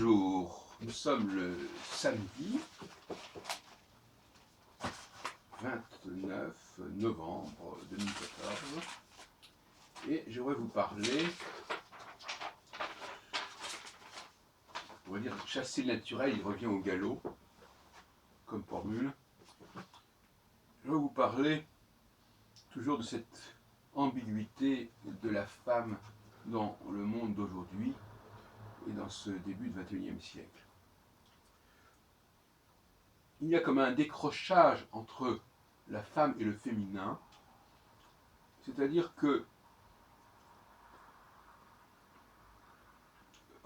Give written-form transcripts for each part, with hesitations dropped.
Bonjour, nous sommes le samedi 29 novembre 2014 et je voudrais vous parler, on va dire, chasser le naturel, il revient au galop, comme formule. Je vais vous parler toujours de cette ambiguïté de la femme dans le monde d'aujourd'hui et dans ce début du XXIe siècle. Il y a comme un décrochage entre la femme et le féminin, c'est-à-dire que,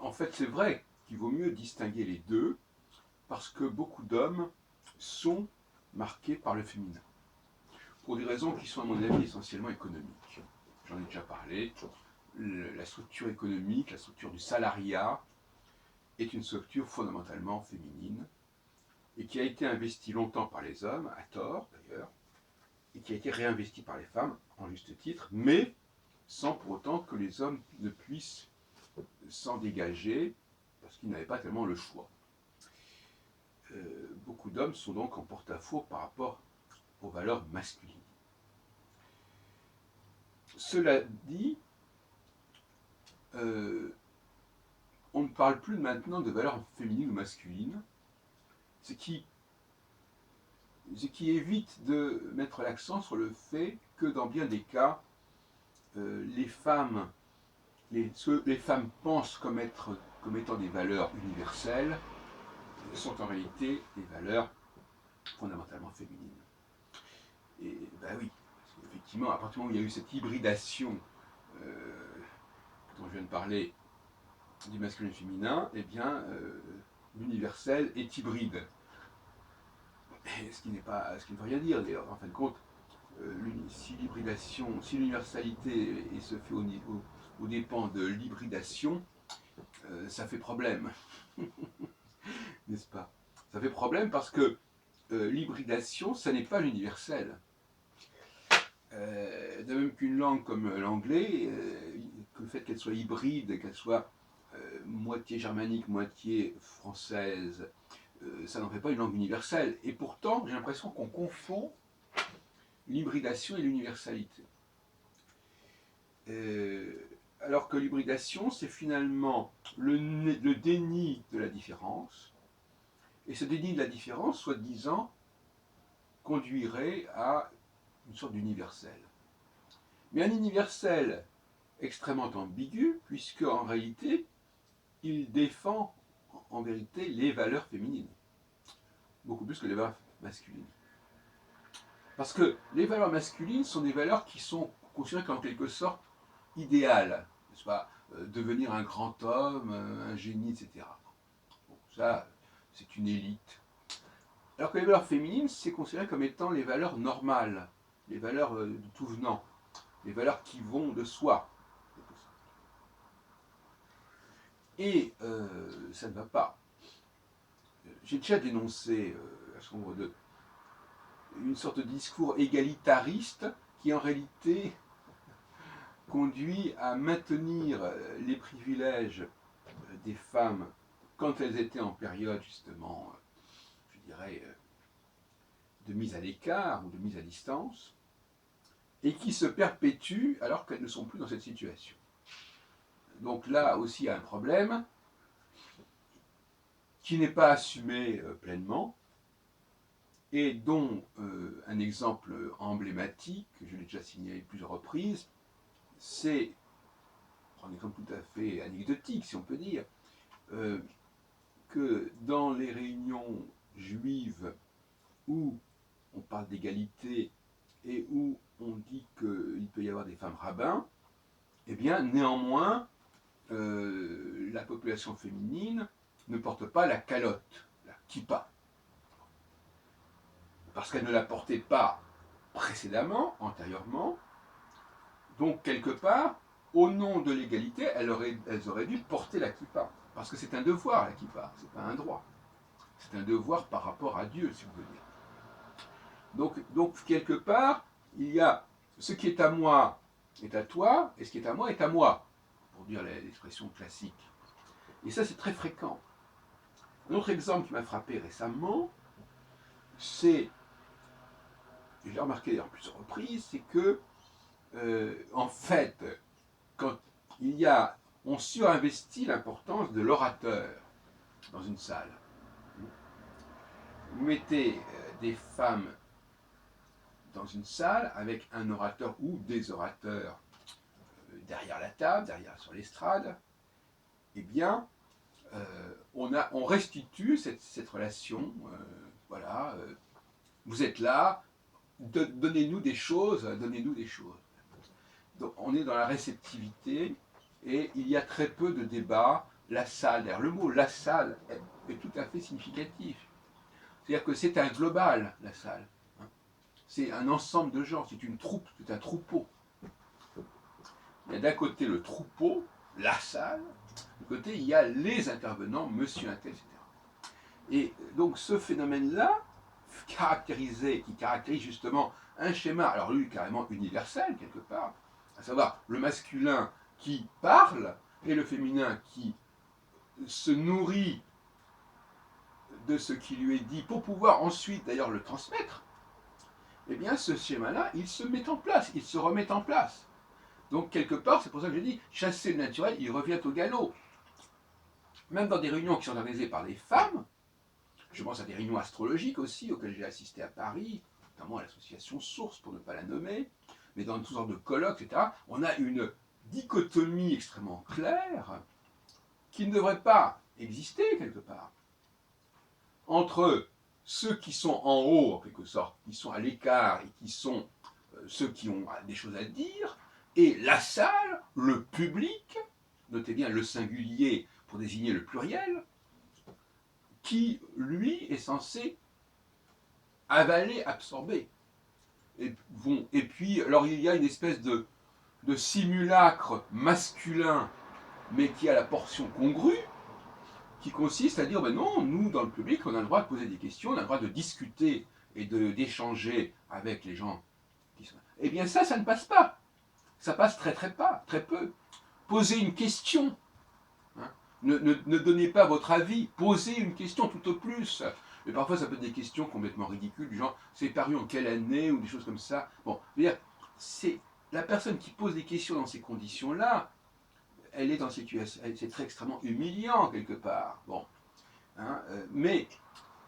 en fait, c'est vrai qu'il vaut mieux distinguer les deux, parce que beaucoup d'hommes sont marqués par le féminin, pour des raisons qui sont, à mon avis, essentiellement économiques. J'en ai déjà parlé. La structure économique, la structure du salariat, est une structure fondamentalement féminine, et qui a été investie longtemps par les hommes, à tort d'ailleurs, et qui a été réinvestie par les femmes, en juste titre, mais sans pour autant que les hommes ne puissent s'en dégager, parce qu'ils n'avaient pas tellement le choix. Beaucoup d'hommes sont donc en porte-à-faux par rapport aux valeurs masculines. Cela dit, on ne parle plus maintenant de valeurs féminines ou masculines, ce qui évite de mettre l'accent sur le fait que dans bien des cas, les femmes pensent comme étant des valeurs universelles sont en réalité des valeurs fondamentalement féminines. Et ben oui, parce qu'effectivement, à partir du moment où il y a eu cette hybridation dont je viens de parler, du masculin et du féminin, eh bien, l'universel est hybride. Ce qui ne veut rien dire d'ailleurs. En fin de compte, si l'universalité se fait au dépend de l'hybridation, ça fait problème. N'est-ce pas? Ça fait problème parce que l'hybridation, ça n'est pas l'universel. De même qu'une langue comme l'anglais, que le fait qu'elle soit hybride, qu'elle soit moitié germanique, moitié française, ça n'en fait pas une langue universelle. Et pourtant, j'ai l'impression qu'on confond l'hybridation et l'universalité. Alors que l'hybridation, c'est finalement le déni de la différence. Et ce déni de la différence, soi-disant, conduirait à une sorte d'universel. Mais un universel extrêmement ambigu, puisque en réalité, il défend en vérité les valeurs féminines, beaucoup plus que les valeurs masculines. Parce que les valeurs masculines sont des valeurs qui sont considérées comme en quelque sorte idéales, n'est-ce pas? Devenir un grand homme, un génie, etc. Bon, ça, c'est une élite. Alors que les valeurs féminines, c'est considéré comme étant les valeurs normales, les valeurs de tout venant, les valeurs qui vont de soi. Et ça ne va pas. J'ai déjà dénoncé à ce nombre de une sorte de discours égalitariste qui en réalité conduit à maintenir les privilèges des femmes quand elles étaient en période justement, je dirais, de mise à l'écart ou de mise à distance, et qui se perpétuent alors qu'elles ne sont plus dans cette situation. Donc là aussi il y a un problème qui n'est pas assumé pleinement, et dont un exemple emblématique, que je l'ai déjà signalé plusieurs reprises, c'est un exemple tout à fait anecdotique, si on peut dire, que dans les réunions juives où on parle d'égalité et où on dit qu'il peut y avoir des femmes rabbins, eh bien néanmoins, la population féminine ne porte pas la calotte, la kippa, parce qu'elle ne la portait pas précédemment, antérieurement. Donc quelque part, au nom de l'égalité, elles auraient dû porter la kippa, parce que c'est un devoir la kippa, c'est pas un droit. C'est un devoir par rapport à Dieu, si on veut dire. Donc quelque part, il y a ce qui est à moi est à toi, et ce qui est à moi est à moi, pour dire l'expression classique. Et ça, c'est très fréquent. Un autre exemple qui m'a frappé récemment, c'est, je l'ai remarqué à plusieurs reprises, c'est que, en fait, quand il y a, on surinvestit l'importance de l'orateur dans une salle. Vous mettez des femmes dans une salle avec un orateur ou des orateurs derrière la table, derrière sur l'estrade, eh bien, on restitue cette relation. Voilà, vous êtes là, donnez-nous des choses, donnez-nous des choses. Donc, on est dans la réceptivité et il y a très peu de débats. La salle, d'ailleurs, le mot la salle est tout à fait significatif. C'est-à-dire que c'est un global, la salle. C'est un ensemble de gens, c'est une troupe, c'est un troupeau. Il y a d'un côté le troupeau, la salle, de l'autre côté il y a les intervenants, monsieur un tel, etc. Et donc ce phénomène-là, qui caractérise justement un schéma, alors lui carrément universel quelque part, à savoir le masculin qui parle et le féminin qui se nourrit de ce qui lui est dit pour pouvoir ensuite d'ailleurs le transmettre, eh bien ce schéma-là, il se met en place, il se remet en place. Donc quelque part, c'est pour ça que je dis, chasser le naturel, il revient au galop. Même dans des réunions qui sont organisées par des femmes, je pense à des réunions astrologiques aussi, auxquelles j'ai assisté à Paris, notamment à l'association Source, pour ne pas la nommer, mais dans toutes sortes de colloques, etc., on a une dichotomie extrêmement claire qui ne devrait pas exister quelque part entre ceux qui sont en haut, en quelque sorte, qui sont à l'écart et qui sont ceux qui ont des choses à dire, et la salle, le public, notez bien le singulier pour désigner le pluriel, qui, lui, est censé avaler, absorber. Et puis, alors il y a une espèce de simulacre masculin, mais qui a la portion congrue, qui consiste à dire, ben non, nous, dans le public, on a le droit de poser des questions, on a le droit de discuter et d'échanger avec les gens qui sont... Eh bien ça ne passe pas. Ça passe très peu. Posez une question. Hein. Ne donnez pas votre avis, posez une question tout au plus. Mais parfois, ça peut être des questions complètement ridicules, du genre, c'est paru en quelle année, ou des choses comme ça. Bon, c'est la personne qui pose des questions dans ces conditions-là, elle est dans cette situation, c'est très extrêmement humiliant quelque part. Bon, hein, mais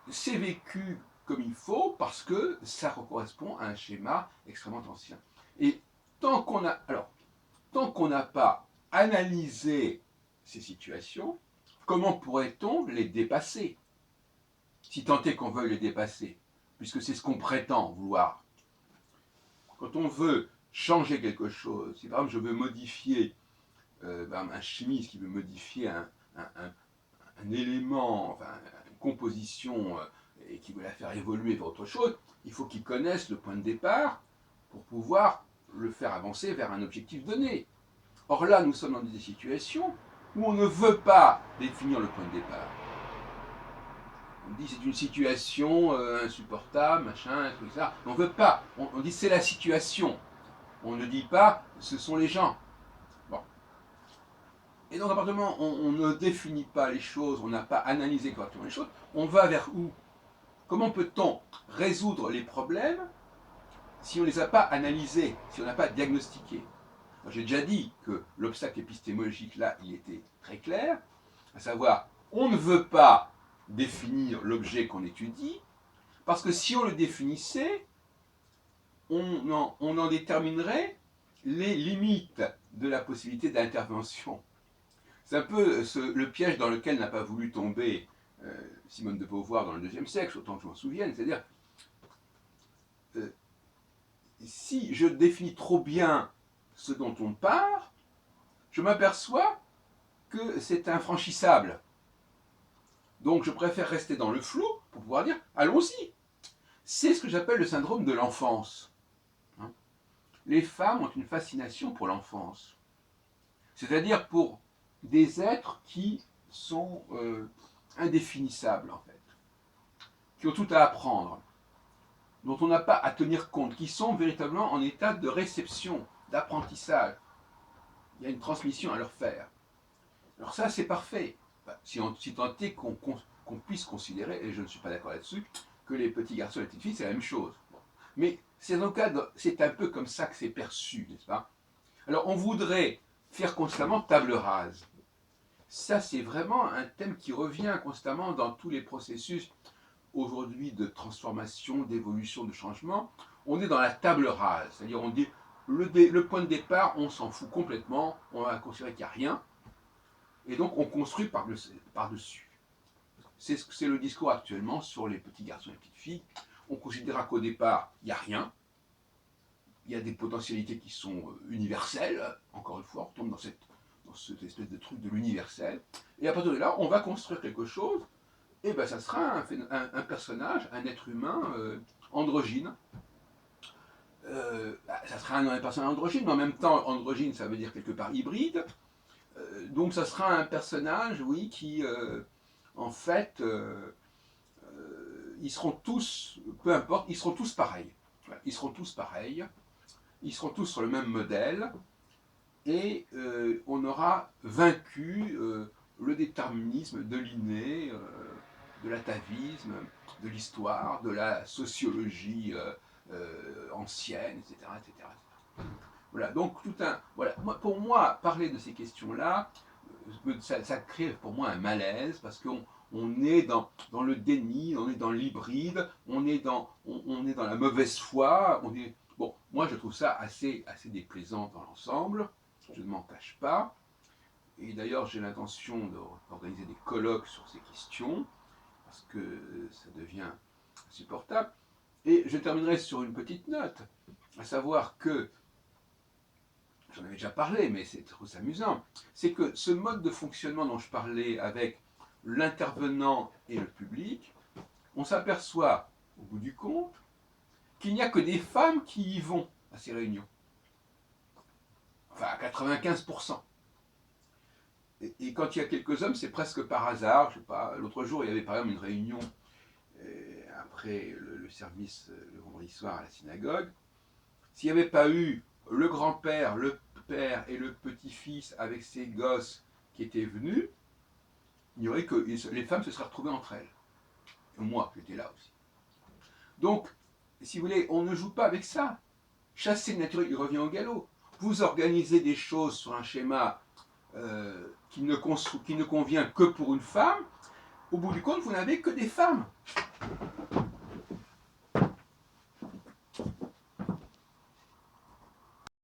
c'est vécu comme il faut parce que ça correspond à un schéma extrêmement ancien. Et tant qu'on n'a pas analysé ces situations, comment pourrait-on les dépasser? Si tant est qu'on veuille les dépasser, puisque c'est ce qu'on prétend vouloir. Quand on veut changer quelque chose, si par exemple je veux modifier, un chimiste qui veut modifier un élément, enfin, une composition, et qui veut la faire évoluer vers autre chose, il faut qu'il connaisse le point de départ pour pouvoir le faire avancer vers un objectif donné. Or là, nous sommes dans des situations où on ne veut pas définir le point de départ. On dit c'est une situation insupportable, machin, tout ça. On ne veut pas. On dit c'est la situation. On ne dit pas ce sont les gens. Bon. Et donc à partir du moment où on ne définit pas les choses, on n'a pas analysé correctement les choses, on va vers où? Comment peut-on résoudre les problèmes si on ne les a pas analysés, si on n'a pas diagnostiqué? J'ai déjà dit que l'obstacle épistémologique là, il était très clair, à savoir, on ne veut pas définir l'objet qu'on étudie, parce que si on le définissait, on en déterminerait les limites de la possibilité d'intervention. C'est un peu le piège dans lequel n'a pas voulu tomber Simone de Beauvoir dans le IIe siècle, autant que je m'en souvienne, c'est-à-dire, si je définis trop bien ce dont on part, je m'aperçois que c'est infranchissable. Donc je préfère rester dans le flou pour pouvoir dire allons-y. C'est ce que j'appelle le syndrome de l'enfance. Les femmes ont une fascination pour l'enfance. C'est-à-dire pour des êtres qui sont indéfinissables en fait, qui ont tout à apprendre, dont on n'a pas à tenir compte, qui sont véritablement en état de réception, d'apprentissage. Il y a une transmission à leur faire. Alors ça, c'est parfait. Si tant est qu'on puisse considérer, et je ne suis pas d'accord là-dessus, que les petits garçons et les petites filles, c'est la même chose. Bon. Mais c'est un peu comme ça que c'est perçu, n'est-ce pas? Alors on voudrait faire constamment table rase. Ça, c'est vraiment un thème qui revient constamment dans tous les processus aujourd'hui de transformation, d'évolution, de changement. On est dans la table rase, c'est-à-dire on dit le point de départ, on s'en fout complètement, on va considérer qu'il n'y a rien, et donc on construit par-dessus. C'est le discours actuellement sur les petits garçons et les petites filles. On considérera qu'au départ, il n'y a rien, il y a des potentialités qui sont universelles, encore une fois, on retombe dans cette espèce de truc de l'universel, et à partir de là, on va construire quelque chose, et ben ça sera un personnage, un être humain androgyne. Ça sera un personnage androgyne, mais en même temps, androgyne, ça veut dire quelque part hybride. Donc ça sera un personnage, oui, qui, en fait, ils seront tous, peu importe, ils seront tous pareils. Voilà, ils seront tous pareils, ils seront tous sur le même modèle, et on aura vaincu le déterminisme de l'inné, de l'atavisme, de l'histoire, de la sociologie ancienne, etc., etc., etc. Voilà, donc voilà, pour moi, parler de ces questions-là, ça crée pour moi un malaise, parce qu'on est dans le déni, on est dans l'hybride, on est dans la mauvaise foi, bon, moi je trouve ça assez déplaisant dans l'ensemble, je ne m'en cache pas, et d'ailleurs j'ai l'intention d'organiser des colloques sur ces questions, parce que ça devient insupportable. Et je terminerai sur une petite note, à savoir que, j'en avais déjà parlé, mais c'est trop amusant, c'est que ce mode de fonctionnement dont je parlais avec l'intervenant et le public, on s'aperçoit, au bout du compte, qu'il n'y a que des femmes qui y vont à ces réunions. Enfin, à 95%. Et quand il y a quelques hommes, c'est presque par hasard. Je sais pas, l'autre jour, il y avait par exemple une réunion après le service le vendredi soir à la synagogue. S'il n'y avait pas eu le grand-père, le père et le petit-fils avec ses gosses qui étaient venus, il n'y aurait que les femmes se seraient retrouvées entre elles. Et moi, j'étais là aussi. Donc, si vous voulez, on ne joue pas avec ça. Chasser le naturel, il revient au galop. Vous organisez des choses sur un schéma qui ne convient que pour une femme. Au bout du compte, vous n'avez que des femmes.